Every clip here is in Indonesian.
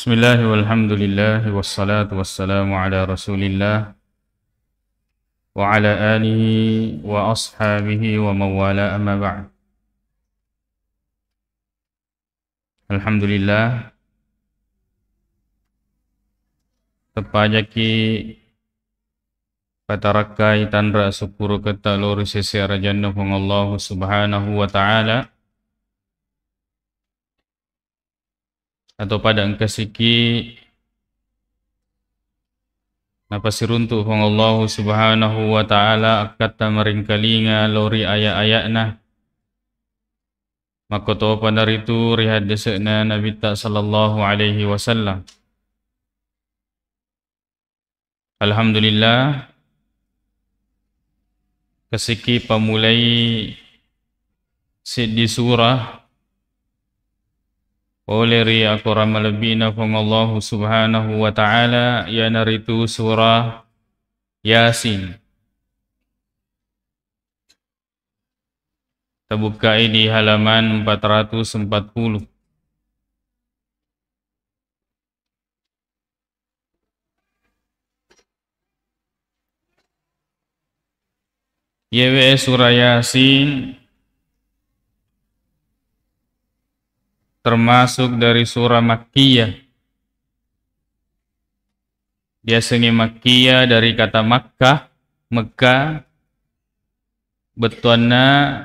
Bismillah walhamdulillah wassalatu wassalamu ala rasulillah wa ala alihi wa ashabihi wa mawala amma ba'd. Alhamdulillah tepajaki patarakai tanra syukuru kata lori sesi arajanna pung Allah subhanahu wa ta'ala atau pada engkasiki napasiruntu pung Allah subhanahu wa ta'ala kata meringkalinga lori ayat-ayatna makoto panaritu rihad desena Nabi ta sallallahu alaihi wasallam. Alhamdulillah kesiki pamulai di surah oleh ri aku ramalabina pung Allah subhanahu wa ta'ala ya naritu surah Yasin. Terbuka di halaman 440. Yewe surah Yasin termasuk dari surah Makkiyah. Biasanya Makkiyah dari kata Makkah, Mekah, betuanna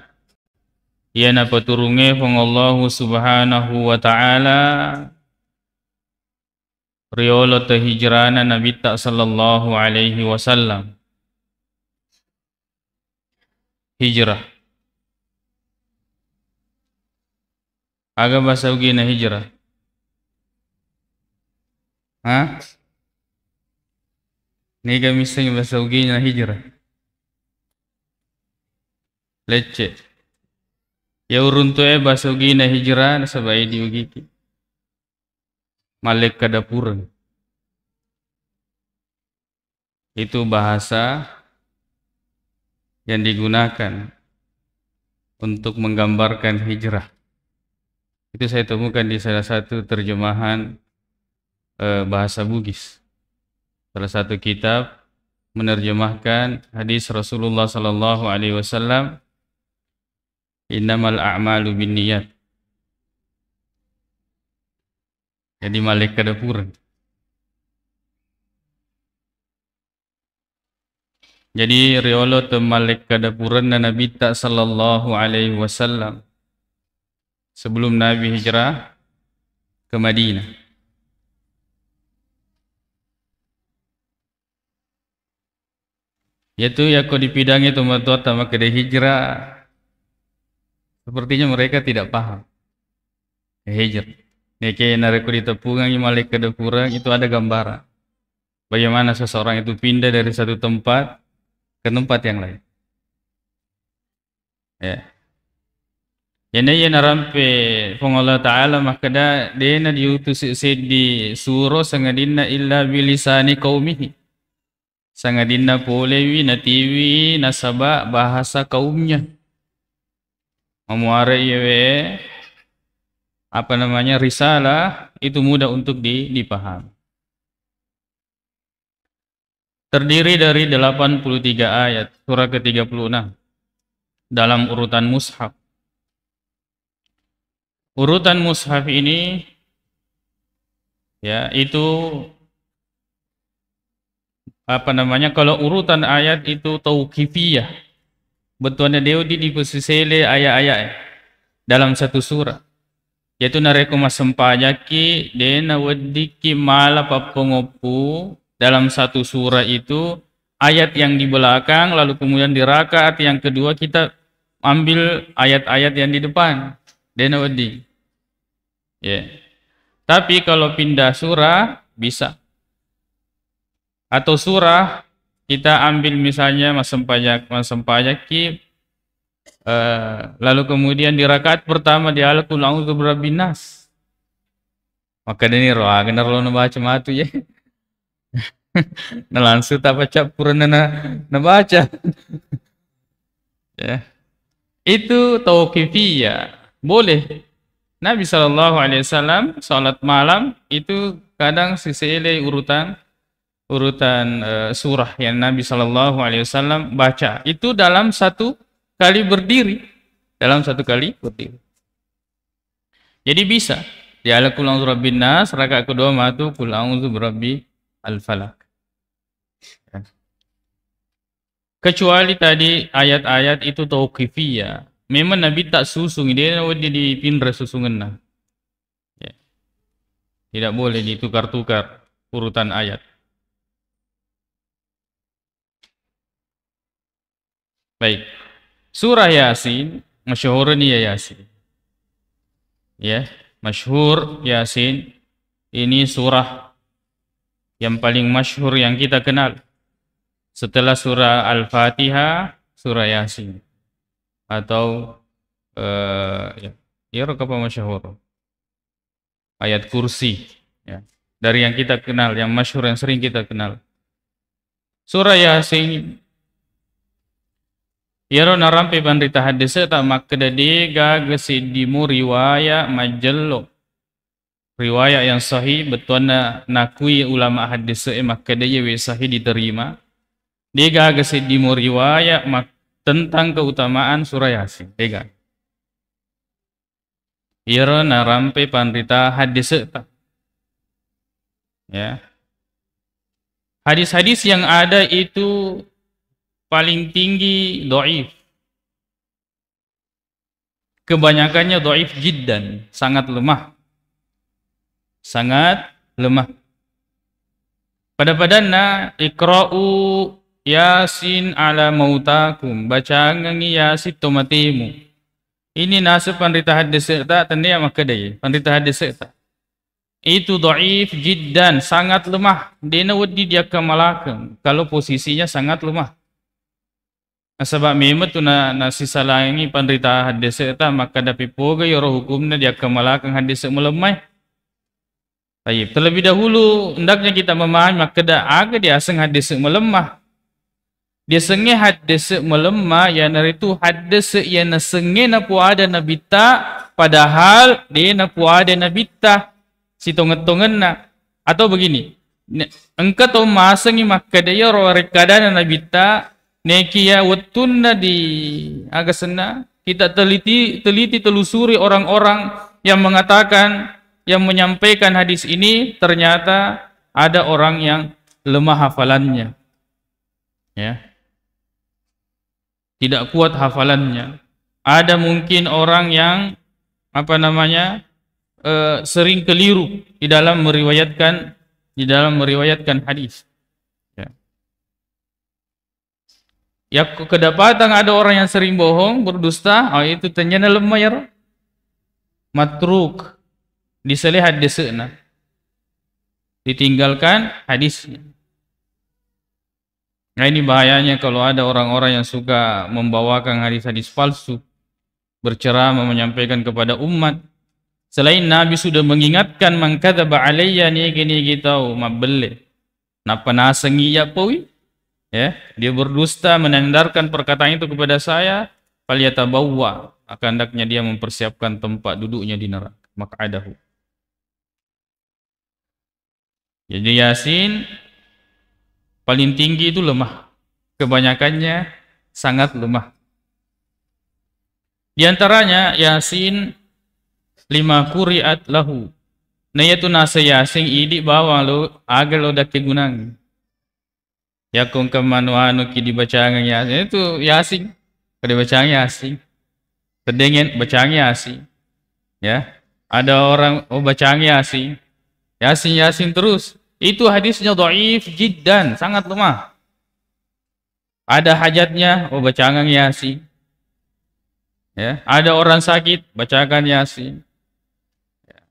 yana paturunge pung Allah subhanahu wa ta'ala riolo hijrana Nabi ta sallallahu alaihi wasallam. Hijrah. Aga bahasa ugina hijrah. Hah? Niga miseng bahasa ugina hijrah. Lecce. Ya uruntu bahasa ugina hijrah sabai diugiki. Malek kadapuran. Itu bahasa yang digunakan untuk menggambarkan hijrah. Itu saya temukan di salah satu terjemahan bahasa Bugis. Salah satu kitab menerjemahkan hadis Rasulullah sallallahu alaihi wasallam, innamal a'malu binniyat. Jadi malaikat kadapuran. Jadi riolo te malaikat kadapuran Nabi ta sallallahu alaihi wasallam sebelum Nabi hijrah ke Madinah. Yaitu ya kau dipidangi tumat-tuat sama kedai hijrah. Sepertinya mereka tidak paham. Hijrah. Neke nareku ditepungan malaikat kadapuran itu ada gambaran. Bagaimana seseorang itu pindah dari satu tempat ke tempat yang lain. Ya. Jadi yang narampe pung Allah Ta'ala makada dena diutus di suro sangadinna illa bilisani qaumihi. Sangadinna polewi natiwi nasaba bahasa kaumnya. Memuara yewe apa namanya risalah itu mudah untuk dipahami. Terdiri dari 83 ayat surah ke-36 dalam urutan mushaf. Urutan mushaf ini ya itu apa namanya kalau urutan ayat itu tauqifiyah. Betulnya deudi di posisile ayat-ayat dalam satu surah. Yaitu nareko masempajaki dena wadiki mala papongopu dalam satu surah itu ayat yang di belakang lalu kemudian di rakaat yang kedua kita ambil ayat-ayat yang di depan. Dena wadi. Ya. Tapi kalau pindah surah bisa. Atau surah kita ambil misalnya masempajaki lalu kemudian di rakaat pertama di qul a'udzu birabbin nas. Maka ini roh benar lo baca matu ya. Nah langsung tak baca purana na baca. Ya. Itu tauqifiyah. Boleh. Nabi SAW salat malam itu kadang sisele urutan surah yang Nabi Shallallahu Alaihi Wasallam baca itu dalam satu kali berdiri, Jadi bisa di ala kul a'udzu birabbin nas, rakaat kedua matu kul a'udzu birabbil falaq. Kecuali tadi ayat-ayat itu tauqifiyah. Memang Nabi tak susung, dia di pindra susungan. Ya. Tidak boleh ditukar-tukar urutan ayat. Baik. Surah Yasin, masyhur ni ya Yasin. Ya, masyhur Yasin. Ini surah yang paling masyhur yang kita kenal. Setelah surah Al-Fatihah, surah Yasin. Atau ya apa masyhur. Ayat kursi, ya. Dari yang kita kenal, yang masyhur, yang sering kita kenal. Surah Yasin Yaro narampe bandita hadis tak makdadi gagasidimu riwayat majallo. Riwayat yang sahih betuana nakui ulama hadis makdadi we sahih diterima. Dia gagasidimu riwayat tentang keutamaan surah Yasin. Dega. Yaro narampe bandita hadis tak. Ya. Hadis-hadis yang ada itu paling tinggi dhaif. Kebanyakannya dhaif jiddan, sangat lemah. Sangat lemah. Pada-padana iqra'u Yasin ala mautakum, baca ngangi Yasin tomatimu. Ini nasu pandita hadis tak tanda makadai, pandita hadis tak. Itu dhaif jiddan, sangat lemah. Dena wedi dia kamalakan kalau posisinya sangat lemah. Sebab memang tu na sisa langi penderita hadis eta maka dapat poga yoro hukumnya dia kemalakan hadis melemah. Baik, terlebih dahulu hendaknya kita memahami maka aga dia aseng hadis melemah. Dia senge hadis melemah yang itu hadis yang senge na puada nabita padahal dia na puada nabita si tongen-tongen na atau begini. Engkau tahu masengi maka dia yoro rekadana nabita nekia wetunna di agasena kita teliti telusuri orang-orang yang mengatakan yang menyampaikan hadis ini ternyata ada orang yang lemah hafalannya, ya, tidak kuat hafalannya. Ada mungkin orang yang sering keliru di dalam meriwayatkan hadis. Ya kedapatan ada orang yang sering bohong, berdusta, itu ternyata lemah ya. Matruk, diselih hadisnya, ditinggalkan hadisnya. Nah ini bahayanya kalau ada orang-orang yang suka membawakan hadis-hadis palsu, berceramah menyampaikan kepada umat. Selain Nabi sudah mengingatkan man kadzaba alayya ni gini tahu mabelle. Napa nasengi ya pawi? Ya, dia berdusta menandarkan perkataan itu kepada saya, falyatabawwa, akan hendaknya dia mempersiapkan tempat duduknya di neraka, maq'adahu. Jadi Yasin paling tinggi itu lemah, kebanyakannya sangat lemah. Di antaranya Yasin 5 quri'at lahu. Nah yaitu nasa Yasin idi bawang lo agar lo dak kegunang. Ya kung kamanu-anu ki dibacaan Yasin itu Yasin. Kada bacaan Yasin. Kedengen bacaan Yasin. Ya. Ada orang bacaan Yasin. Yasin terus. Itu hadisnya dhaif jiddan, sangat lemah. Ada hajatnya bacaan Yasin. Ya, ada orang sakit bacakan Yasin. Ya.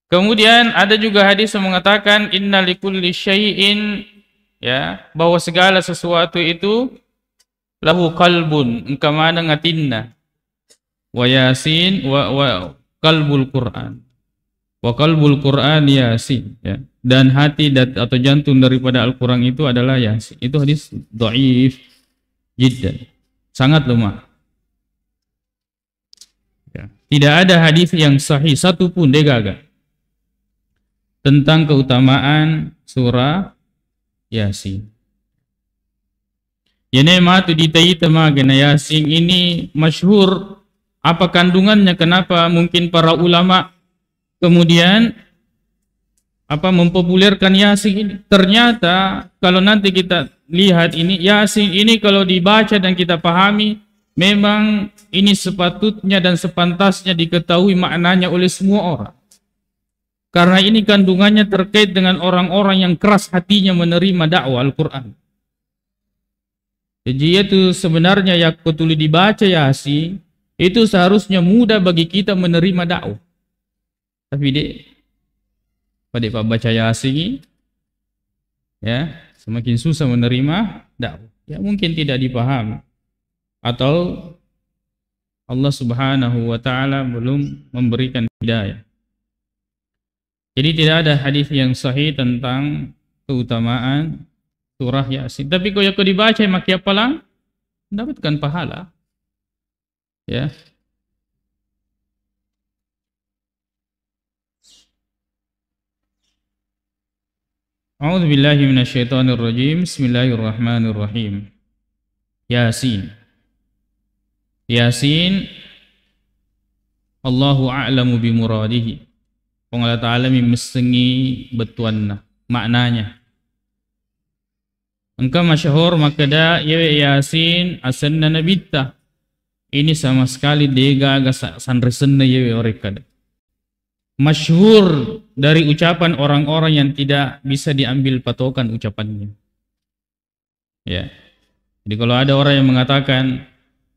Kemudian ada juga hadis yang mengatakan inna likulli syai'in, ya, bahwa segala sesuatu itu lahu qalbun, engkau mana ngatinna, wa Yasin wa qalbul Quran, wa qalbul Quran Yasin, ya, dan hati atau jantung daripada Al-Quran itu adalah Yasin. Itu hadis dhaif jiddan, sangat lemah, ya. Tidak ada hadis yang sahih satu pun degaga tentang keutamaan surah Yasin. Yana matu ditai tema gena Yasin ini masyhur. Apa kandungannya? Kenapa mungkin para ulama kemudian mempopulerkan Yasin ini? Ternyata kalau nanti kita lihat ini Yasin ini kalau dibaca dan kita pahami, memang ini sepatutnya dan sepantasnya diketahui maknanya oleh semua orang. Karena ini kandungannya terkait dengan orang-orang yang keras hatinya menerima dakwah Al-Quran. Jadi itu sebenarnya yang betul dibaca Yasin, itu seharusnya mudah bagi kita menerima dakwah. Tapi pada Pak baca Yasin, ya semakin susah menerima dakwah. Ya mungkin tidak dipahami. Atau Allah Subhanahu wa taala belum memberikan hidayah. Jadi tidak ada hadis yang sahih tentang keutamaan surah Yasin. Tapi kalau dibaca maka apalah mendapatkan pahala. Ya. A'udzu billahi minasyaitonir rajim. Bismillahirrahmanirrahim. Yasin. Yasin Allahu a'lamu bimuradihi. Allah Ta'ala mesengi betuanna maknanya. Engkau masyhur makada Yasin asanna nabita. Ini sama sekali dega agak sanresenna yewe orekada. Masyhur dari ucapan orang-orang yang tidak bisa diambil patokan ucapannya. Ya. Jadi kalau ada orang yang mengatakan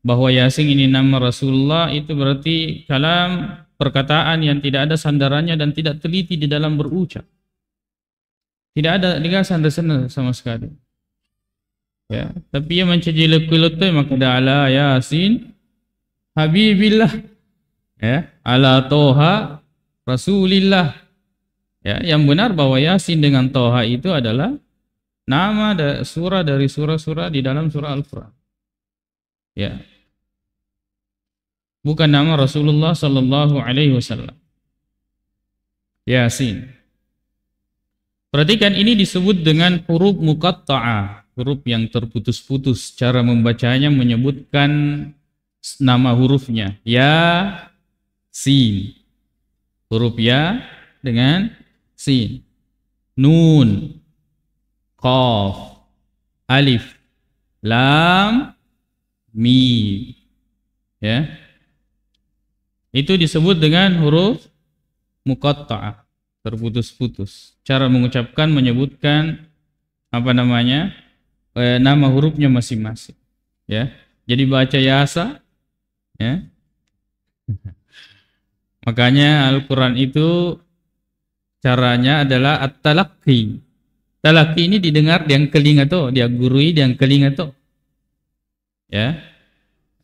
bahwa Yasin ini nama Rasulullah, itu berarti kalam perkataan yang tidak ada sandarannya dan tidak teliti di dalam berucap. Tidak ada sandaran sama sekali. Ya, tapi ia mencaji lekulutai maka ala Yasin Habibillah, ya, ala Toha Rasulillah. Ya, yang benar bahwa Yasin dengan Toha itu adalah nama surah dari surah-surah di dalam surah Al-Quran. Ya. Bukan nama Rasulullah sallallahu alaihi wasallam. Yasin. Perhatikan ini disebut dengan huruf muqatta'ah, huruf yang terputus-putus. Cara membacanya menyebutkan nama hurufnya. Ya, sin. Huruf ya dengan sin. Nun, qaf, alif, lam, mim. Ya. Itu disebut dengan huruf muqatta'ah, terputus-putus. Cara mengucapkan menyebutkan nama hurufnya masing-masing. Ya. Jadi baca Yasa, ya. Makanya Al-Quran itu caranya adalah at-talaqqi. Talaqqi ini didengar yang kelinga tuh, dia gurui yang kelinga tuh. Ya.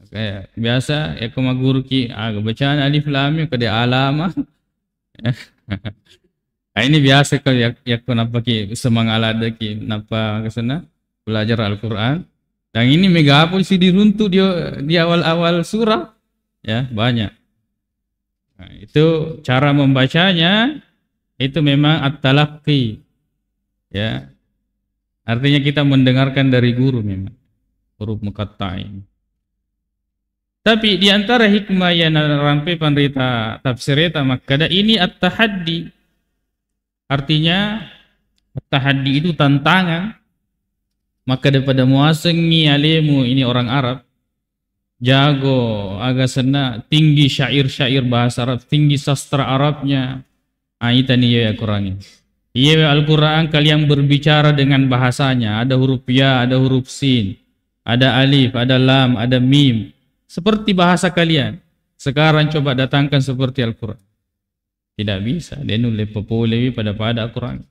Kayak biasa ya kuma guru ki bacaan alif lam mim kada alama. Nah, ini biasa kalau ya kenapa ki semangalada ki napa kesana belajar Al-Qur'an. Dan ini megapun sih diruntuh di awal-awal surah ya banyak. Nah, itu cara membacanya itu memang at-talaqqi. Ya. Artinya kita mendengarkan dari guru memang. Huruf muqatta'ah ini. Tapi di antara hikmah yang rampai penderita tafsirita makada ini at-tahaddi. Artinya at-tahaddi itu tantangan. Maka daripada muasengi alemu ini orang Arab jago agak sena tinggi syair-syair bahasa Arab, tinggi sastra Arabnya. Itu nih ya Quran ini. Iya Al-Quran kalian berbicara dengan bahasanya. Ada huruf ya, ada huruf sin, ada alif, ada lam, ada mim. Seperti bahasa kalian. Sekarang coba datangkan seperti Al-Quran. Tidak bisa. Dia nulis populer pada Al-Quran.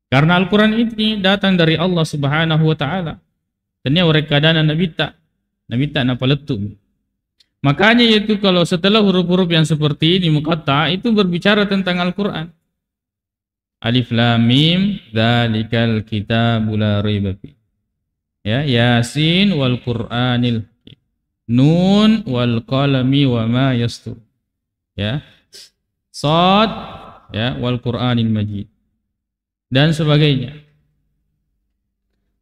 Karena Al-Quran ini datang dari Allah Subhanahu wa taala. Dan orang kadana Nabi tak napaletu. Makanya itu kalau setelah huruf-huruf yang seperti ini muqatta itu berbicara tentang Al-Quran. Alif lam mim dzalikal kitabul la raiba fi. Ya, Yasin wal Qur'anil Nun wal qalami wa ma yastur. Ya. Shad ya wal Qur'anil Majid. dan sebagainya.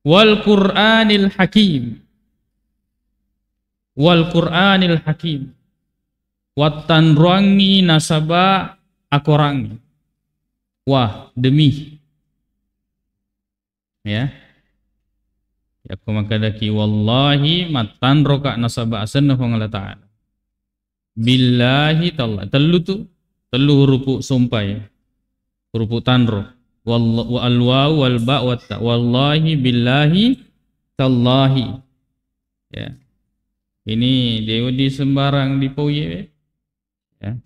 Wal Qur'anil Hakim. Wal Qur'anil Hakim. Watan ruangi nasaba akorangi. Wah, demi. Ya. Ya kumakadaki wallahi matan roka nasaba asan Allah Ta'ala. Billahi ta'ala. Telu huruf sumpah ya. Huruf tanro. Wa al-waw wal ba' wa ta. Wallahi billahi tallahi. Ya. Ini deudi sembarang dipauye. Ya.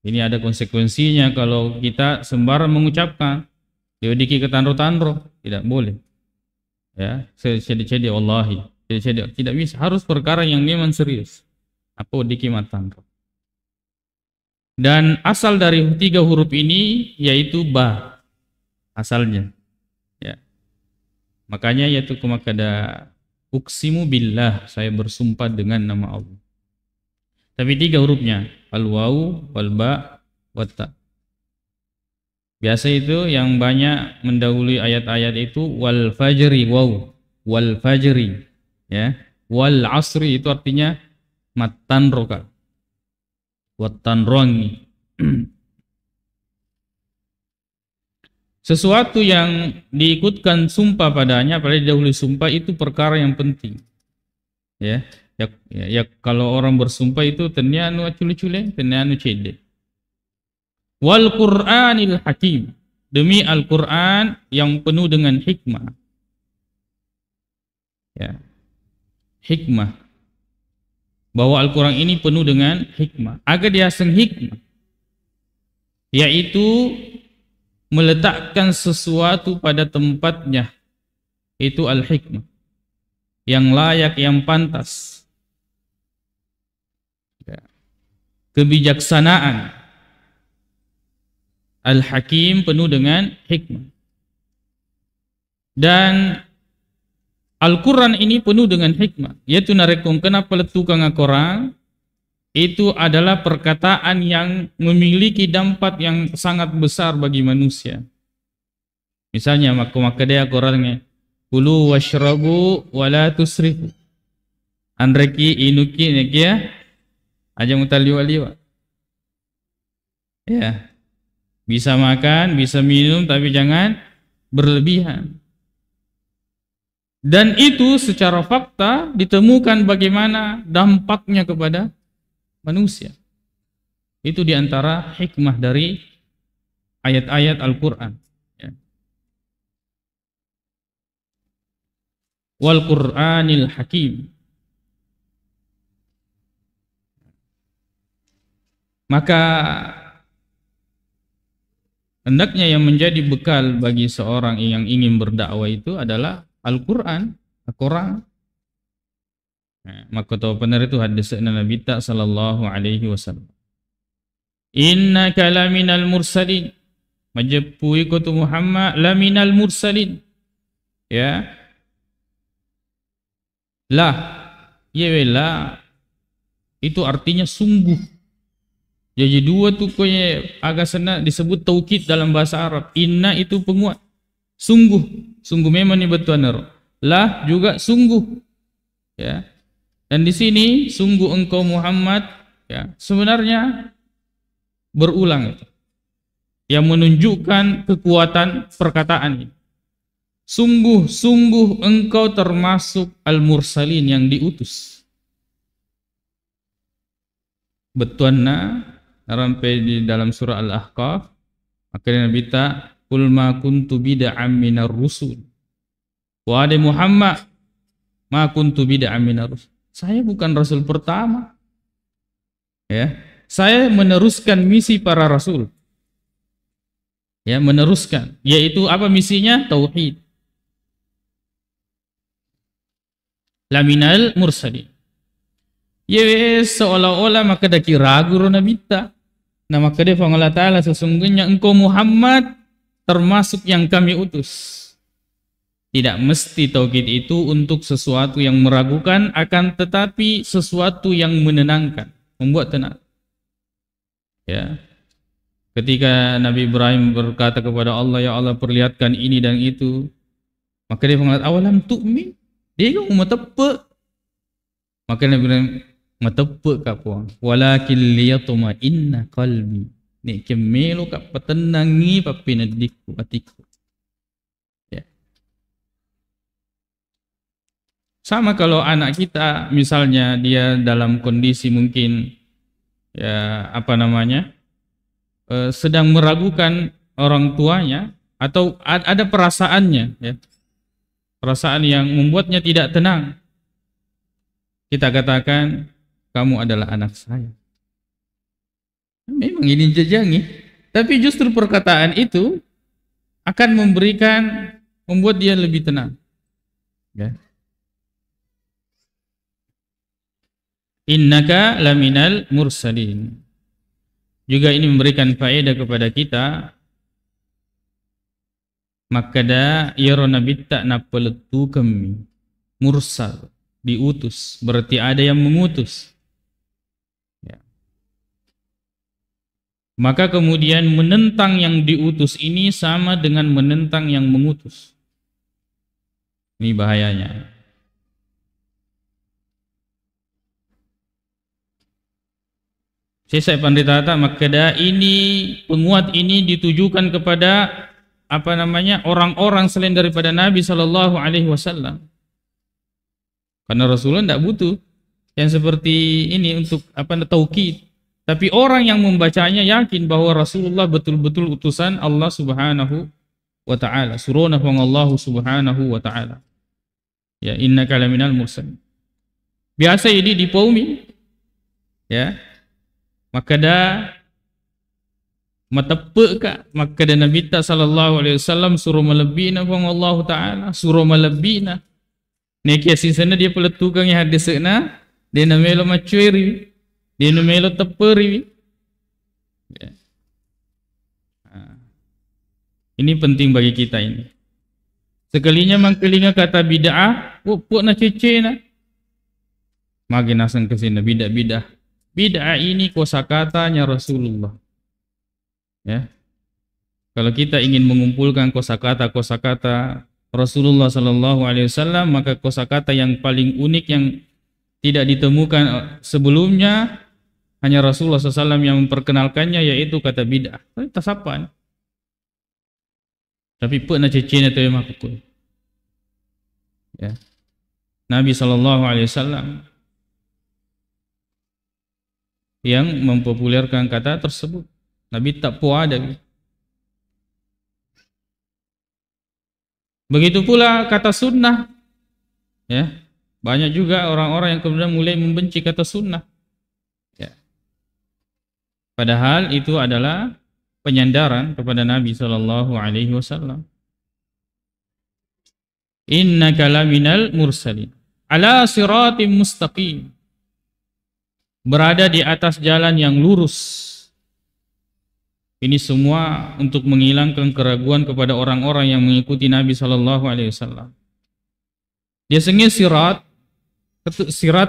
Ini ada konsekuensinya kalau kita sembarang mengucapkan. Deudi ki ketanro-tanro, tidak boleh. Ya, cedi-cedi wallahi. Cedi-cedi tidak bisa, harus perkara yang memang serius. Apa dikimat tanro. Dan asal dari 3 huruf ini yaitu ba. Asalnya, ya. Makanya yaitu kumakada uksimu billah, saya bersumpah dengan nama Allah. Tapi 3 hurufnya, al-waw, wal-ba, wat-ta. Biasa itu yang banyak mendahului ayat-ayat itu wal fajri, waw, wal fajri, ya. Wal asri itu artinya matan roka, watan rongi. Sesuatu yang diikutkan sumpah padanya, apalagi dahulu sumpah itu perkara yang penting. Ya, kalau orang bersumpah itu tenianu acule-cule, tenianu cede. Wal Qur'anil Hakim, demi Al-Qur'an yang penuh dengan hikmah. Ya. Hikmah. Bahwa Al-Qur'an ini penuh dengan hikmah. Agar dia hikmah, yaitu meletakkan sesuatu pada tempatnya, itu al-hikmah, yang layak, yang pantas. Ya. Kebijaksanaan. Al-Hakim penuh dengan hikmah. Dan Al-Quran ini penuh dengan hikmah. Yaitu narekum kenapa letukang akorang, itu adalah perkataan yang memiliki dampak yang sangat besar bagi manusia. Misalnya maka dia Qurannya kulu washrabu wala tusrifu. Andreki inuki nekia aja mutaliwa-liwa. Ya. Bisa makan, bisa minum, tapi jangan berlebihan. Dan itu secara fakta ditemukan bagaimana dampaknya kepada manusia. Itu diantara hikmah dari ayat-ayat Al-Quran. Ya. Wal Qur'anil Hakim. Maka hendaknya yang menjadi bekal bagi seorang yang ingin berdakwah itu adalah Al-Quran, Al-Quran. Nah, maka tahu benar itu hadis Nabi sallallahu alaihi wasallam. Innaka laminal mursalin. Majapui kutu Muhammad laminal mursalin. Ya. Lah, la. Itu artinya sungguh. Jadi dua tuh koye agak sana disebut taukid dalam bahasa Arab. Inna itu penguat. Sungguh memang ini betul. Lah juga sungguh. Ya. Dan di sini sungguh engkau Muhammad, ya, sebenarnya berulang itu. Yang menunjukkan kekuatan perkataan ini. Sungguh engkau termasuk al-mursalin yang diutus. Betuanna sampai di dalam surah Al-Ahqaf, akhirnya Nabi ta qul ma kuntu bid'am minar rusul. Wahai Muhammad, ma kuntu bid'am minar rusul. Saya bukan rasul pertama. Ya, saya meneruskan misi para rasul. Ya, meneruskan, yaitu apa misinya? Tauhid. Laminal mursalin. Yes, seolah-olah maka daki ragu Nabi ta. Nah maka dia Allah Ta'ala sesungguhnya engkau Muhammad termasuk yang kami utus. Tidak mesti tauhid itu untuk sesuatu yang meragukan, akan tetapi sesuatu yang menenangkan, membuat tenang. Ya. Ketika Nabi Ibrahim berkata kepada Allah, ya Allah perlihatkan ini dan itu, maka dia mengatakan, awalam tu'min, dia kan metepe. Maka Nabi Ibrahim metepe ka puang, walakin liyatma'inna qalbi, ni kemelo ka patenangi papinadiku atiku. Ya. Sama kalau anak kita misalnya dia dalam kondisi mungkin ya apa namanya sedang meragukan orang tuanya atau ada perasaannya ya, perasaan yang membuatnya tidak tenang, kita katakan kamu adalah anak saya. Memang ini jajangi, tapi justru perkataan itu akan membuat dia lebih tenang ya. Innaka laminal mursalin. Juga ini memberikan faedah kepada kita. Makada yarona bitta napaletu kami. Mursal, diutus, berarti ada yang mengutus. Ya. Maka kemudian menentang yang diutus ini sama dengan menentang yang mengutus. Ini bahayanya. Saya Pandita makada ini penguat ini ditujukan kepada apa namanya orang-orang selain daripada Nabi Shallallahu Alaihi Wasallam. Karena Rasulullah tidak butuh yang seperti ini untuk apa taukid. Tapi orang yang membacanya yakin bahwa Rasulullah betul-betul utusan Allah Subhanahu wa Ta'ala. Surunahu Allah Subhanahu wa Ta'ala. Ya, innaka laminal mursalin. Biasa ini dipaumi. Ya. Makada matepe ka makada Nabi sallallahu alaihi wasallam suruh melebina pun Allah Taala suruh melebina neki asisana dia peletukang yang hadisna dia namelo macuiri dia namelo teperi ya. Ini penting bagi kita ini. Sekalinya mangkelinga kata bid'ah pupuk na cece na magi nasang kesina bid'ah bid'ah ini kosakatanya Rasulullah. Ya. Kalau kita ingin mengumpulkan kosakata Rasulullah sallallahu alaihi wasallam, maka kosakata yang paling unik yang tidak ditemukan sebelumnya hanya Rasulullah SAW yang memperkenalkannya, yaitu kata bid'ah. Tapi tasapan. Tapi pernah cecena tu yang makukul. Ya. Nabi sallallahu alaihi wasallam yang mempopulerkan kata tersebut. Nabi tak puas ada. Begitu pula kata sunnah. Ya, banyak juga orang-orang yang kemudian mulai membenci kata sunnah. Ya. Padahal itu adalah penyandaran kepada Nabi Shallallahu Alaihi Wasallam. Innaka laminal mursalin ala siratim mustaqim. Berada di atas jalan yang lurus. Ini semua untuk menghilangkan keraguan kepada orang-orang yang mengikuti Nabi Shallallahu Alaihi Wasallam. Biasanya sirat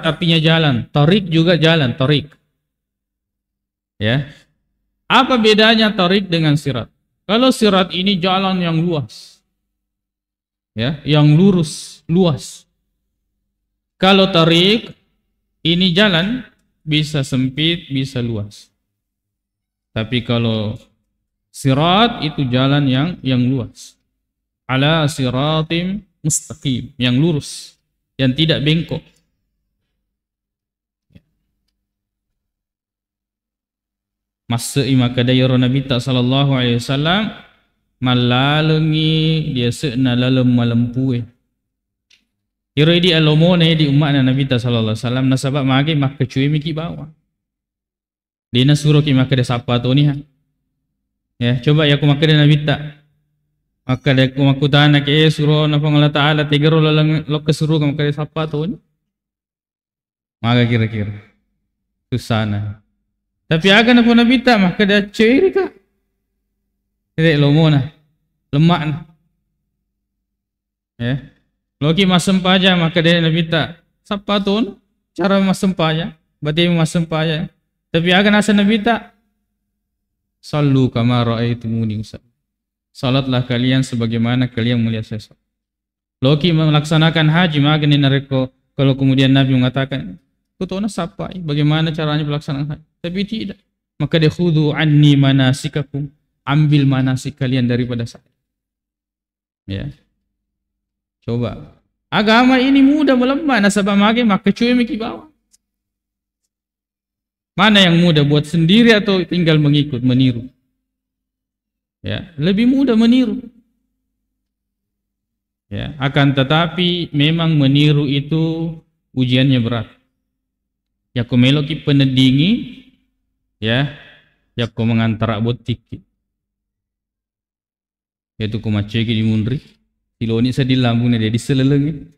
artinya jalan, tarik juga jalan, tarik. Ya, apa bedanya tarik dengan sirat? Kalau sirat ini jalan yang luas, ya, yang lurus, luas. Kalau tarik ini jalan bisa sempit, bisa luas. Tapi kalau sirat itu jalan yang luas. Ala siratim mustaqim, yang lurus, yang tidak bengkok. Masa imakadayara Nabi sallallahu alaihi wasallam malalengi dia sekna lalem malempue. Ira di alomone di umat Nabi sallallahu alaihi wasallam nasabak mage mak kecuy miki bawa. Dina suruh ki makade sapa tu ni ha. Ya, coba ya aku makade Nabi tak. Maka dia aku makutana ke suruh napa Allah Taala tigero lo kesuruh makade sapa tu ni. Maka kira-kira susana. Tapi akan apa Nabi tak maka dia ciri ka. Tidak lomona. Lemak na. Ya. Loki masem paja maka dia Nabi tak. Sapa tu cara masem paja. Berarti masem paja. Tapi akan asa Nabi tak. Sallu kama ra'aitumuni usalli. Salatlah kalian sebagaimana kalian melihat saya salat. Loki melaksanakan haji magani nareko kalau kemudian Nabi mengatakan, "Kutona sapa? Bagaimana caranya pelaksanaan haji?" Tapi tidak. Maka dia khudu anni manasikakum, ambil manasik kalian daripada saya. Ya. Coba. Agama ini mudah melemah nasabah mage maka cuy miki bawa. Mana yang mudah, buat sendiri atau tinggal mengikut, meniru? Ya, lebih mudah meniru. Ya, akan tetapi memang meniru itu ujiannya berat. Ya ko meloki penedingi, ya ko mengantara botik. Yaitu ko maceki di mundri, tiloni sa di lambung dia diseleleng.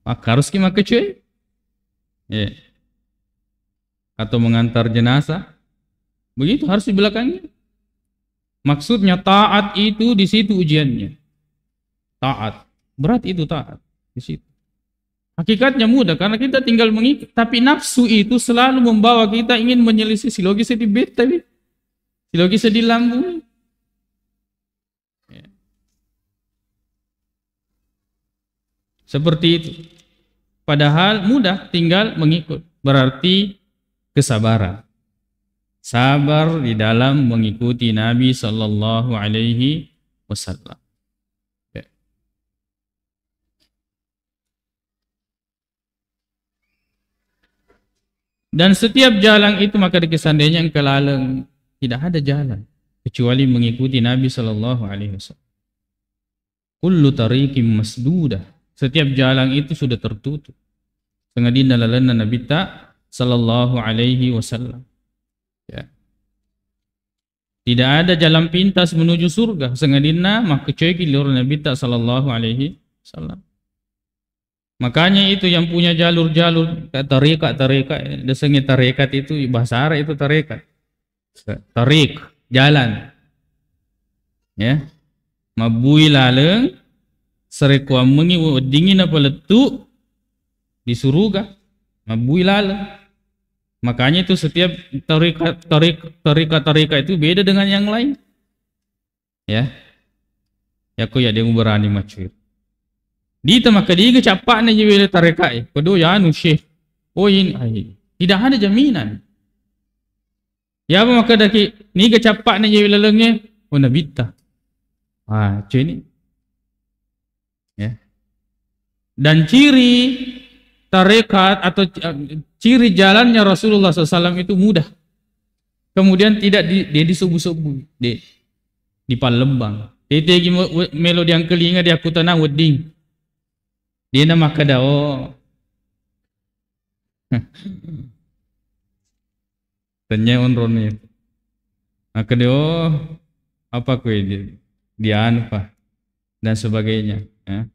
Maka harus ki maka cuy. Ya. Atau mengantar jenazah, begitu harus di belakangnya. Maksudnya taat itu di situ ujiannya. Taat berat, itu taat di situ. Hakikatnya mudah karena kita tinggal mengikut, tapi nafsu itu selalu membawa kita ingin menyelisih silogi di bet tadi, silogi di lambung. Ya. Seperti itu. Padahal mudah, tinggal mengikut. Berarti kesabaran. Sabar di dalam mengikuti Nabi Sallallahu Alaihi Wasallam. Dan setiap jalan itu maka seandainya engkau laleng, tidak ada jalan kecuali mengikuti Nabi Sallallahu Alaihi Wasallam. Kullu tariqim masdudah. Setiap jalan itu sudah tertutup. Sengadina lalana Nabi ta Sallallahu Alaihi Wasallam. Ya. Tidak ada jalan pintas menuju surga. Sengadina maka cuy lor Nabi ta Sallallahu Alaihi Wasallam. Makanya itu yang punya jalur-jalur tarekat, desengnya tarekat itu bahasa Arab itu tarekat. Tarik, jalan. Ya. Mabui laleng serekwa mengi dingin apa letu di surga, mabui laleng. Makanya itu setiap tarekat itu beda dengan yang lain. Ya. Ya ko ya dia berani macur. Dita maka dia capak na jiwele tarekat. Kodo ya anu syekh. Oh ini tidak ada jaminan. Ya apa maka daki ni capak na jiwele lengnya. Oh nabita. Cuy ni. Ya. Dan ciri tarekat atau ciri jalannya Rasulullah SAW itu mudah. Kemudian tidak dia disubuh-subuh di Palembang. Dia melo yang kelinga dia kutana wedding. Dia nama kadao. Tanya onronnya. Maka dia apa kue dia apa dan sebagainya. Ya.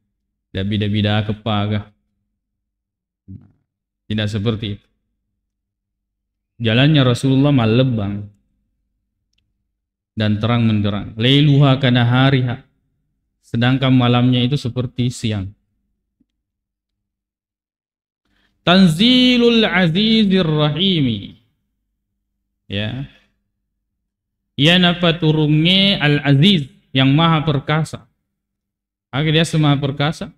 Dia bida-bida kepaga. Tidak seperti itu. Jalannya Rasulullah malebang dan terang menderang. Lailuha kana hariha. Sedangkan malamnya itu seperti siang. Tanzilul Azizir Rahimi. Ya. Ia napa turunnya Al-Aziz yang maha perkasa. Agar dia semaha perkasa.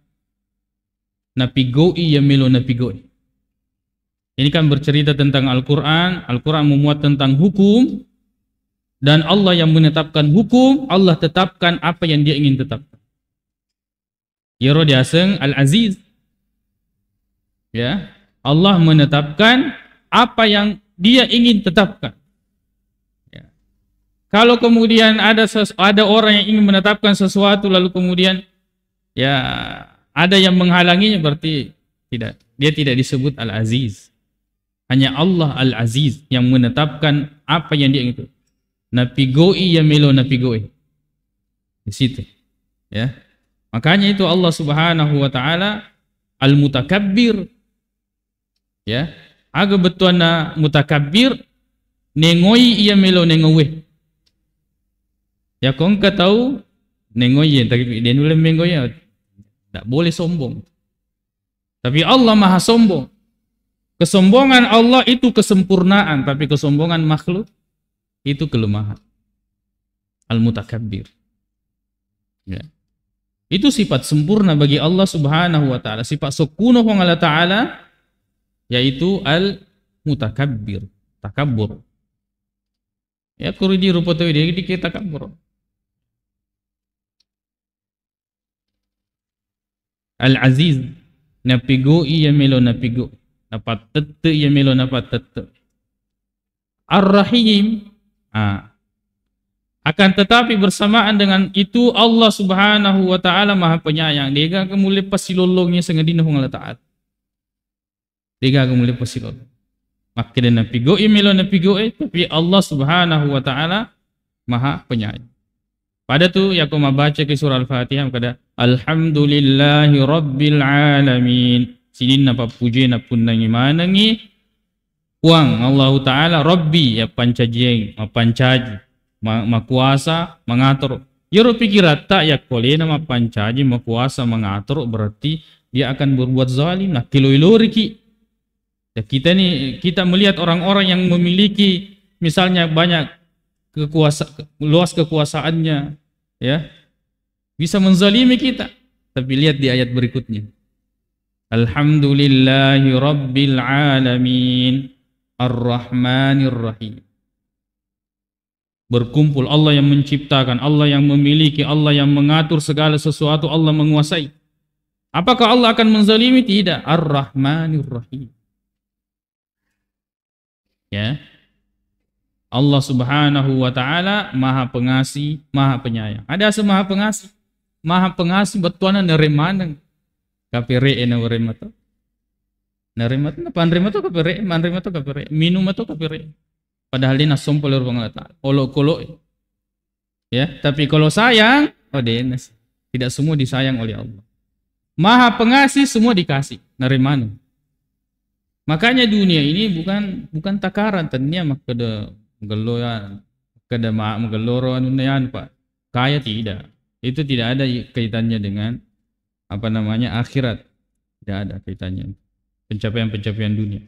Napigoi ya melo napigoi. Ini kan bercerita tentang Al-Quran. Al-Quran memuat tentang hukum. Dan Allah yang menetapkan hukum. Allah tetapkan apa yang dia ingin tetapkan. Yero diaseng Al-Aziz. Ya, Allah menetapkan apa yang dia ingin tetapkan. Ya. Kalau kemudian ada orang yang ingin menetapkan sesuatu lalu kemudian ya ada yang menghalanginya, berarti tidak. Dia tidak disebut Al-Aziz. Hanya Allah Al-Aziz yang menetapkan apa yang dia ingin. Napigoi ya melo napigoi. Di situ. Ya. Makanya itu Allah Subhanahu wa taala Al-Mutakabbir. Ya, aga betuana mutakabbir nengoi ia melo nengowe. Ya kong ka tahu nengoi tapi dia nule mengoy tak boleh sombong. Tapi Allah maha sombong. Kesombongan Allah itu kesempurnaan, tapi kesombongan makhluk itu kelemahan. Al-Mutakabbir. Ya. Itu sifat sempurna bagi Allah Subhanahu wa taala. Sifat sekunuh wa Allah taala yaitu al-mutakabbir, takabbur. Ya kuridi rupa tu dia kita takabbur. Al-Aziz napigo iya melo napigo. Dapat tete iya melo dapat tete. Ar-Rahim akan tetapi bersamaan dengan itu Allah Subhanahu wa taala Maha Penyayang. Dia kemuliaan pasilolongnya sengadina hong Allah taala. Dia kemuliaan pasilolong. Maka dia napigo imelo napigo tapi Allah Subhanahu wa taala Maha Penyayang. Pada tu ya aku membaca ke surah Al-Fatihah kada alhamdulillahi rabbil alamin. Sini napa puji na pun nangi manangi uang Allah taala Rabbi ya pancajeng pancaji makuasa mengatur. Yoro pikiran tak ya kole nama pancaji makuasa mengatur berarti dia akan berbuat zalim. Nah kilo-kilo riki. Ya kita melihat orang-orang yang memiliki misalnya banyak luas kekuasaannya, ya bisa menzalimi kita. Tapi lihat di ayat berikutnya. Alhamdulillahi Rabbil Alamin Ar-Rahmanir Rahim. Berkumpul Allah yang menciptakan, Allah yang memiliki, Allah yang mengatur segala sesuatu, Allah menguasai. Apakah Allah akan menzalimi? Tidak. Ar-Rahmanir Rahim. Ya. Allah Subhanahu wa taala Maha Pengasih, Maha Penyayang. Ada Maha Pengasih. Maha Pengasih betuana neremanang. Kapere ena weremato. Neremato na panremato kapere, manremato kapere, minumato kapere. Padahal dia nasompol orang Allah. Olok-olok. Ya, tapi kalau sayang, denas. Tidak semua disayang oleh Allah. Maha Pengasih semua dikasih, neremanang. Makanya dunia ini bukan takaran tanya makada geloyan kada mageloro anunayan Pak. Kaya tidak. Itu tidak ada kaitannya dengan akhirat. Tidak ada kaitannya. Pencapaian-pencapaian dunia.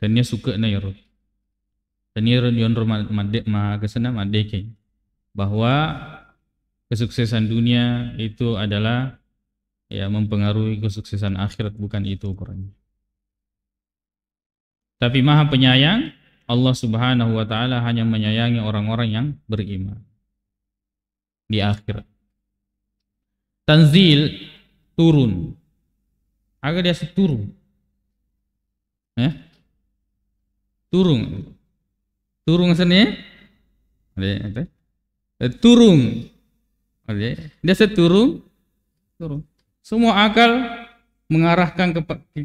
Dan dia suka na yaro. Dan dia yonro kesana madeke bahwa kesuksesan dunia itu adalah ya mempengaruhi kesuksesan akhirat, bukan itu ukurannya. Tapi Maha Penyayang, Allah Subhanahu wa taala hanya menyayangi orang-orang yang beriman di akhirat. Tanzil turun. Agak dia turun. Turun. Turun sini. Turun. Dia seturun. Turun. Semua akal mengarahkan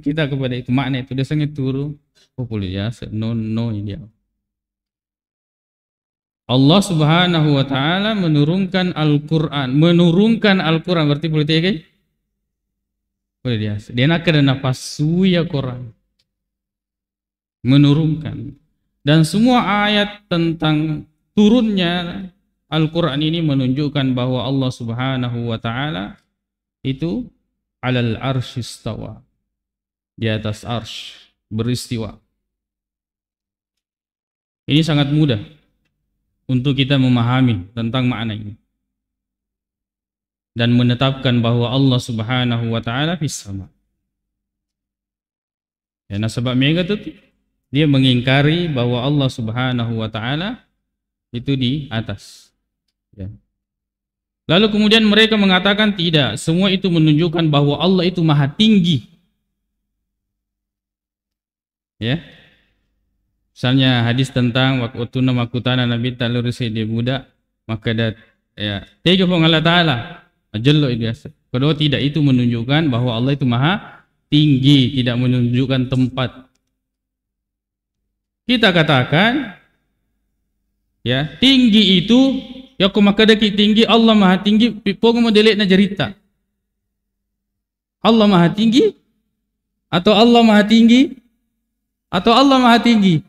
kita kepada itu, makna itu. Dia sangat turun. Populer ya, no dia. Allah Subhanahu wa taala menurunkan Al-Qur'an. Menurunkan Al-Qur'an berarti politik kan? Boleh dia. Dia nak kena napasu ya Quran. Menurunkan. Dan semua ayat tentang turunnya Al-Qur'an ini menunjukkan bahwa Allah Subhanahu wa taala itu alal arsyistawa. Di atas arsy beristiwa. Ini sangat mudah untuk kita memahami tentang makna ini dan menetapkan bahwa Allah Subhanahu wa taala fis sama. Ya, nah sebab mereka itu dia mengingkari bahwa Allah Subhanahu wa taala itu di atas. Ya. Lalu kemudian mereka mengatakan tidak, semua itu menunjukkan bahwa Allah itu maha tinggi. Ya. Misalnya hadis tentang waktu namakutana Nabi talur dia budak, maka dia ya tega pun Allah taala. Ajallo biasa. Kedua tidak itu menunjukkan bahwa Allah itu maha tinggi, tidak menunjukkan tempat. Kita katakan ya, tinggi itu ya kumakadaki tinggi, Allah maha tinggi, pokok modelek na jarita. Allah maha tinggi atau Allah maha tinggi atau Allah maha tinggi.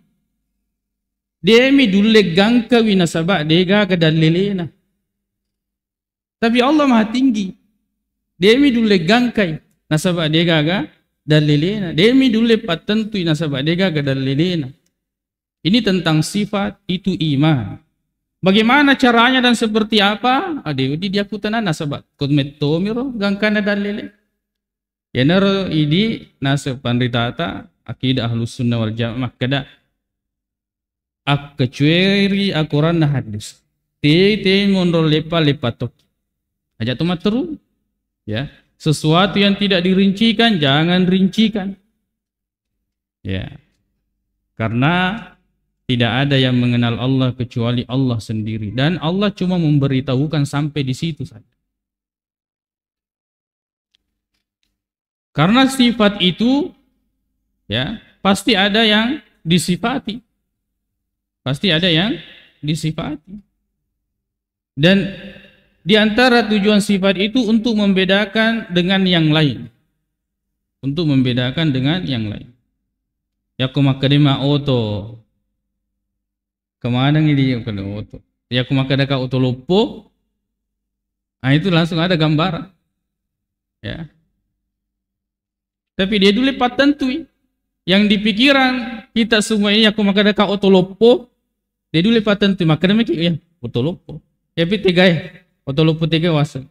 Dia mi dule gangka winasaba dega kadalelena. Tapi Allah maha tinggi. Dia mi dule gangkai nasaba dega ga dalilena. Demi dulu patentu nasabak dega ga dalilena. Ini tentang sifat itu iman. Bagaimana caranya dan seperti apa? Ade di dia kutana nasabak. Kod metomiro gangkana dalile. Yenero idi nasab pandritata akidah ahlus sunnah wal jamaah kada ak kecuali akuran na hadis. Te mondor lepa tok. Aja tu materu. Ya, sesuatu yang tidak dirincikan jangan rincikan. Ya. Karena tidak ada yang mengenal Allah kecuali Allah sendiri dan Allah cuma memberitahukan sampai di situ saja. Karena sifat itu ya, pasti ada yang disifati. Pasti ada yang disifati. Dan di antara tujuan sifat itu untuk membedakan dengan yang lain. Untuk membedakan dengan yang lain. Ya kumakadima oto. Kemana ini kena oto? Ya kumakadaka oto lopo. Nah itu langsung ada gambar. Ya. Tapi dia dulu patentu. Yang di pikiran kita semua ini aku makadaka oto lopo. Dia dulu patentu. Makanya mikir ya oto lopo. Ya pitigay. Otolopo tiga wasa.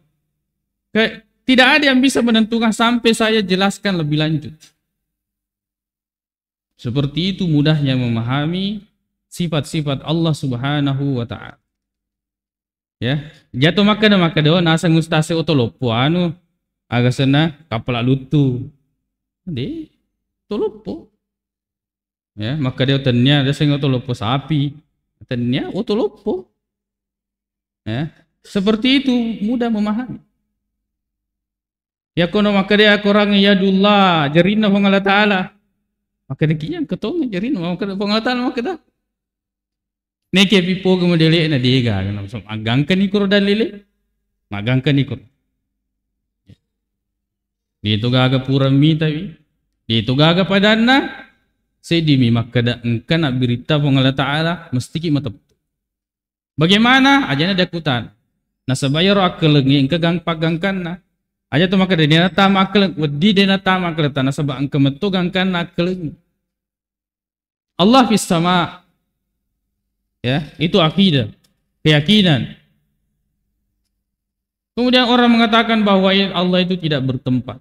Tidak ada yang bisa menentukan sampai saya jelaskan lebih lanjut. Seperti itu mudahnya memahami sifat-sifat Allah Subhanahu wa Ta'ala. Ya, jatuh maka do nasa ngustase otolopo anu aga sana kapala lutu. De otolopo. Ya, maka dia tanya ada sing otolopo sapi. Tanya otolopo. Ya. Seperti itu mudah memahami. Ya kono maka dia korang yadullah jarina hong Allah Ta'ala. Maka dia kian ketong jarina maka hong Allah Ta'ala maka dah. Neke pipo gemodele na diga kana so agangkan ikuro dalile. Magangkan ikuro. Dito gaga pura mita wi. Dito gaga padana. Sedimi maka da engkan berita hong Allah Ta'ala mesti ki matep. Bagaimana? Ajana dakutan. Nasabayar akelengi engka gangpagangkan na. Aja tu maka dena tama akeleng wedi dena tama akeleta nasaba engka metu gangkan akeleng. Allah fis sama. Ya, itu akidah, keyakinan. Kemudian orang mengatakan bahwa Allah itu tidak bertempat.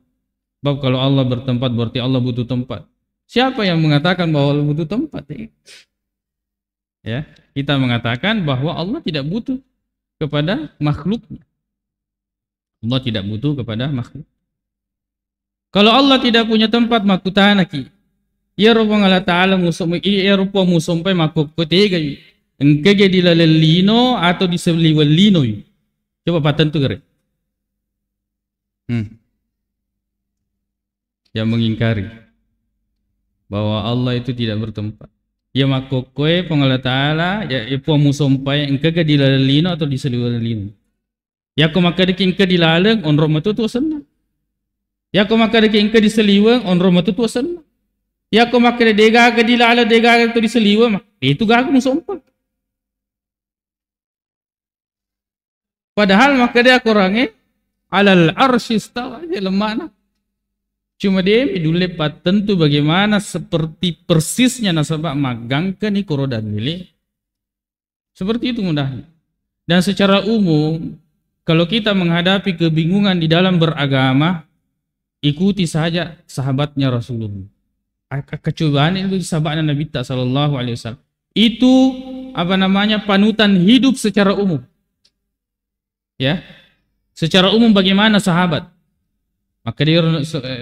Sebab kalau Allah bertempat berarti Allah butuh tempat. Siapa yang mengatakan bahwa Allah butuh tempat? Ya, kita mengatakan bahwa Allah tidak butuh kepada makhluknya. Allah tidak butuh kepada makhluk. Kalau Allah tidak punya tempat makutanaki. Ya Rabbang Allah Ta'ala ya rupa musumpai makuk ketiga. Engkege dilalelino atau diseliwelino. Coba patentu kare. Yang mengingkari bahwa Allah itu tidak bertempat. Ya makokoe pengalat Ta'ala ya ipo musompai engke ke dilalino atau diseliwalino. Ya ko makadiki engke dilaleng on romatu tu senna. Ya ko makadiki engke diseliwang on romatu tu senna. Ya ko makade dega ke dilala dega tu diseliwang itu gak musompai. Padahal makade akorange alal arsy istawa lemana. Cuma dia dulu tentu bagaimana seperti persisnya nasabah magangkan ikuro dalile. Seperti itu mudahnya. Dan secara umum kalau kita menghadapi kebingungan di dalam beragama, ikuti saja sahabatnya Rasulullah. Kecobaan itu sahabatnya Nabi sallallahu alaihi wasallam. Itu panutan hidup secara umum. Ya. Secara umum bagaimana sahabat? Maka dia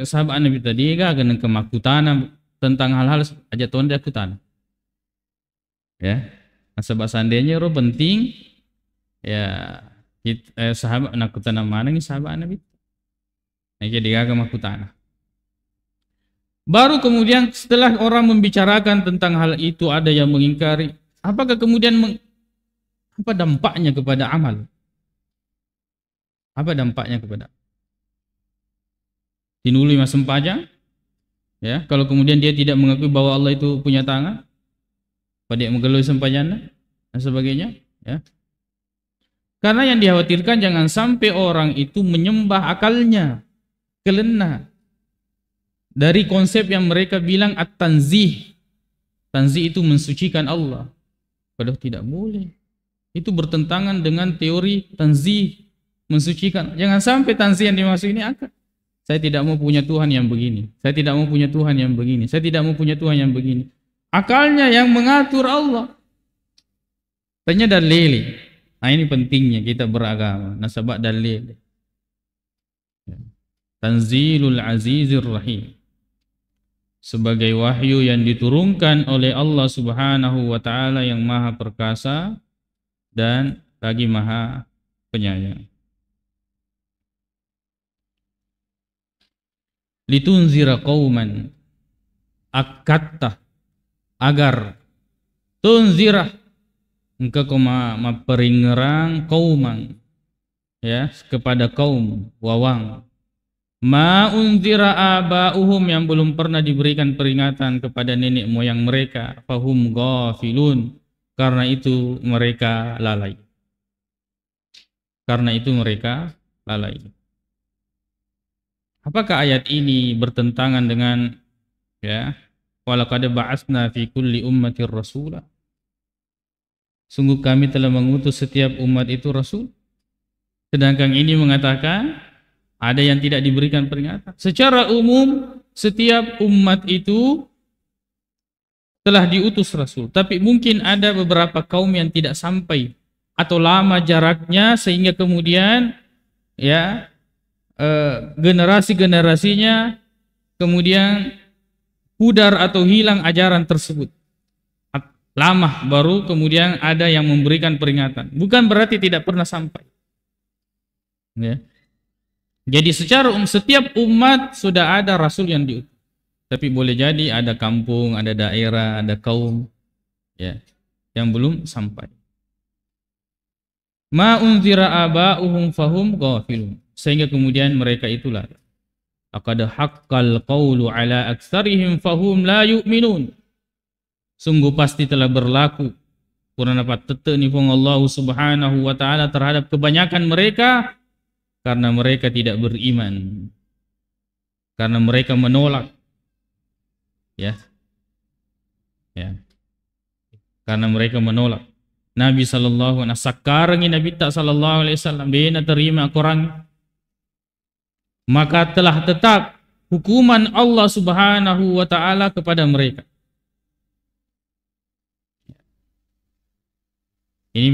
sahabat Nabi tadi akan kemakutana tentang hal-hal aja tuan dia kutana. Ya, sebab seandainya roh penting ya sahabat nak kutana mana ni sahabat Nabi. Nah jadi agak makutana. Baru kemudian setelah orang membicarakan tentang hal itu ada yang mengingkari, apakah kemudian apa dampaknya kepada amal? Apa dampaknya kepada tinuli mas sempajang, ya kalau kemudian dia tidak mengakui bahwa Allah itu punya tangan, pada mengelui sempajana dan sebagainya, ya karena yang dikhawatirkan jangan sampai orang itu menyembah akalnya, kelena dari konsep yang mereka bilang at-tanzih. Tanzih itu mensucikan Allah. Padahal tidak boleh. Itu bertentangan dengan teori tanzih, mensucikan. Jangan sampai tanzih yang dimaksud ini akal. Saya tidak mau punya Tuhan yang begini. Saya tidak mau punya Tuhan yang begini. Saya tidak mau punya Tuhan yang begini. Akalnya yang mengatur Allah. Tanya dalil. Nah ini pentingnya kita beragama. Nasabak dalil. Tanzilul Azizir Rahim. Sebagai wahyu yang diturunkan oleh Allah Subhanahu wa taala yang Maha Perkasa dan lagi Maha Penyayang. Litunzira qauman, akatta, agar tunzirah engkau memperingerang kauman, ya, kepada kaum wawang, ma unzira abauhum, yang belum pernah diberikan peringatan kepada nenek moyang mereka, fahum ghafilun, karena itu mereka lalai. Karena itu mereka lalai. Apakah ayat ini bertentangan dengan, ya, walaqad ba'atsna fi kulli ummatir rasula? Sungguh kami telah mengutus setiap umat itu rasul. Sedangkan ini mengatakan ada yang tidak diberikan peringatan. Secara umum setiap umat itu telah diutus rasul, tapi mungkin ada beberapa kaum yang tidak sampai atau lama jaraknya sehingga kemudian, ya, generasi-generasinya kemudian pudar atau hilang ajaran tersebut. Lama baru kemudian ada yang memberikan peringatan. Bukan berarti tidak pernah sampai. Ya. Jadi secara setiap umat sudah ada rasul yang diutus. Tapi boleh jadi ada kampung, ada daerah, ada kaum, ya, yang belum sampai. Ma unzira aba'uhum fahum ghafilun. Sehingga kemudian mereka itulah laqad haqqal qawlu ala aktsarihim fahum la yu'minun. Sungguh pasti telah berlaku purana patete ni pun Allah Subhanahu wa taala terhadap kebanyakan mereka karena mereka tidak beriman. Karena mereka menolak. Ya. Ya. Karena mereka menolak. Nabi sallallahu alaihi wasallam sakarang Nabi tak sallallahu alaihi wasallam bina terima Quran, maka telah tetap hukuman Allah Subhanahu wa taala kepada mereka. Ini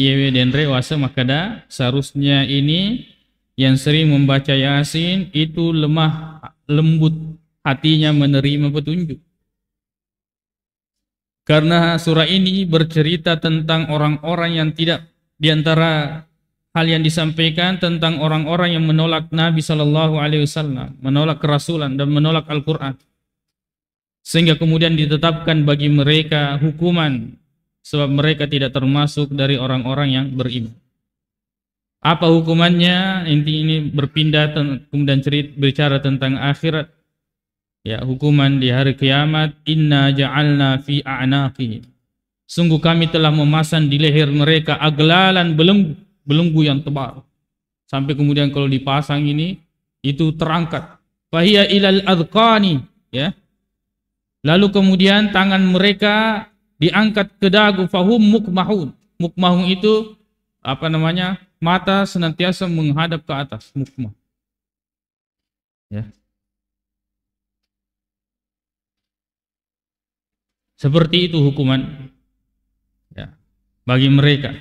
ieu den rewasa makada seharusnya ini yang sering membaca Yasin itu lemah lembut hatinya menerima petunjuk. Karena surah ini bercerita tentang orang-orang yang tidak, diantara hal yang disampaikan tentang orang-orang yang menolak Nabi Sallallahu Alaihi Wasallam, menolak kerasulan dan menolak Al-Quran, sehingga kemudian ditetapkan bagi mereka hukuman sebab mereka tidak termasuk dari orang-orang yang beriman. Apa hukumannya? Ini berpindah kemudian berbicara tentang akhirat. Ya, hukuman di hari kiamat. Inna ja'alna fi a'naqihim. Sungguh kami telah memasang di leher mereka aglalan belenggu yang tebal. Sampai kemudian kalau dipasang ini itu terangkat. Fahiya ilal adqani, ya. Lalu kemudian tangan mereka diangkat ke dagu, fahum mukmahun. Mukmahun itu apa namanya? Mata senantiasa menghadap ke atas, mukmah. Ya. Seperti itu hukuman, ya, bagi mereka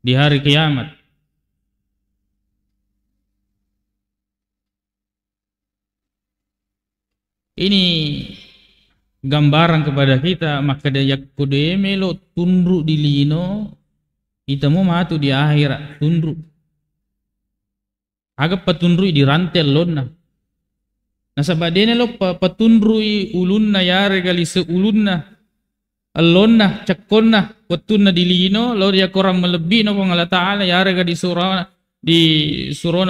di hari kiamat. Ini gambaran kepada kita, maka dia kude melo tunduk di lino, kita mau matu di akhirat tunduk. Agak patunduk di rantel lona. Nah sabadene lo patundrui ulunna yare gali seulunna allonna cakkonna watunna dilino lo dia korang melebih no pong Allah Ta'ala yare gali surona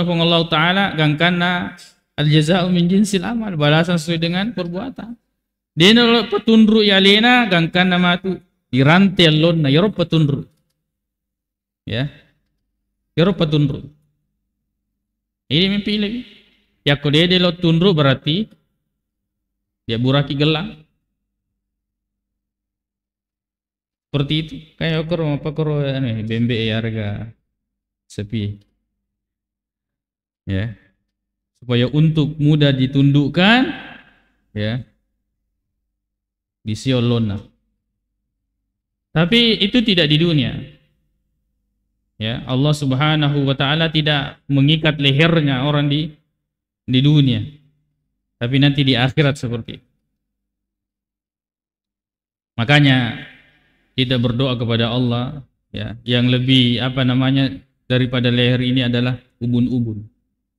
pong Allah Ta'ala gangkana al jaza'u min jinsil amal, balasan sesuai dengan perbuatan. Dene lo patundrui alena gangkana matu dirantai allonna yaro patundru, ya, yaro patundru. Ini mimpi lagi. Ya kodede lo tunduk berarti dia buraki gelang. Seperti itu. Kayak koro apa koro aneh bembe harga sepi. Ya. Supaya untuk mudah ditundukkan ya. Disiolona. Tapi itu tidak di dunia. Ya, Allah Subhanahu wa taala tidak mengikat lehernya orang di dunia. Tapi nanti di akhirat seperti itu. Makanya kita berdoa kepada Allah ya, yang lebih daripada leher ini adalah ubun-ubun.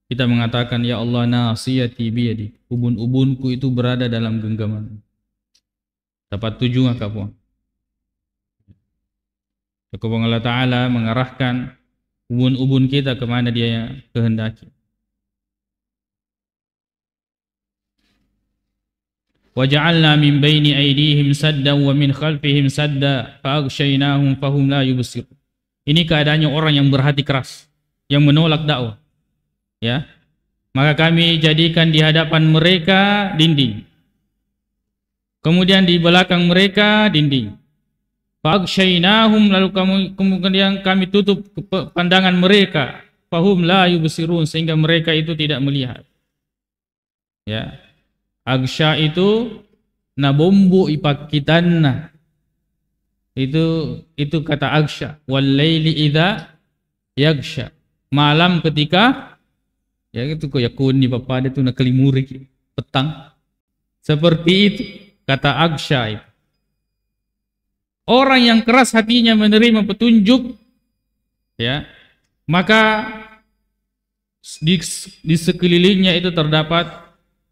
Kita mengatakan ya Allah nasiyati biyadi. Ubun-ubunku itu berada dalam genggaman. Dapat tujuh kapuang. Kepada Allah Ta'ala mengarahkan ubun-ubun kita kemana dia kehendaki. وَجَعَلْنَا مِنْ بَيْنِ أَيْدِيهِمْ سَدًّا وَمِنْ خَلْفِهِمْ سَدًّا فَأَغْشَيْنَاهُمْ فَهُمْ لَا يُبْصِرُونَ. Ini keadaannya orang yang berhati keras, yang menolak dakwah. Ya, maka kami jadikan di hadapan mereka dinding, kemudian di belakang mereka dinding. Fa'aghsyaynahum, lalu kemudian kami tutup pandangan mereka, fahum la yubsirun, sehingga mereka itu tidak melihat. Ya, aghsya itu nabombu ipakitanna, itu kata aghsya. Wal laili idza yaghsha, malam ketika ya itu kok yakun di papada itu nak kelimuri petang, seperti itu kata aghsya itu. Orang yang keras hatinya menerima petunjuk, ya, maka di sekelilingnya itu terdapat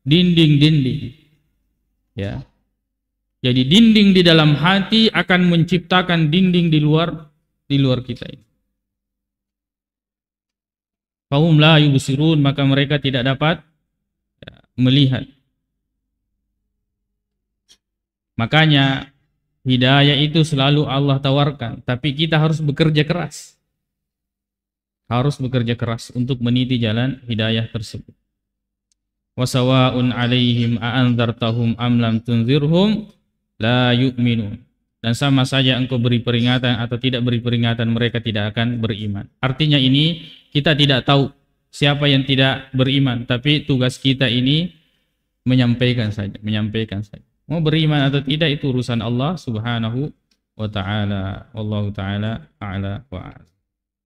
dinding-dinding, ya. Jadi dinding di dalam hati akan menciptakan dinding di luar kita ini. Fahum la yubsirun, maka mereka tidak dapat melihat. Makanya hidayah itu selalu Allah tawarkan, tapi kita harus bekerja keras. Harus bekerja keras untuk meniti jalan hidayah tersebut. Wasawa'un 'alaihim a'anzartahum am lam tunzirhum la yu'minun. Dan sama saja engkau beri peringatan atau tidak beri peringatan, mereka tidak akan beriman. Artinya ini kita tidak tahu siapa yang tidak beriman, tapi tugas kita ini menyampaikan saja. Mau beriman atau tidak itu urusan Allah Subhanahu wa taala. Wallahu taala a'la wa a'lam.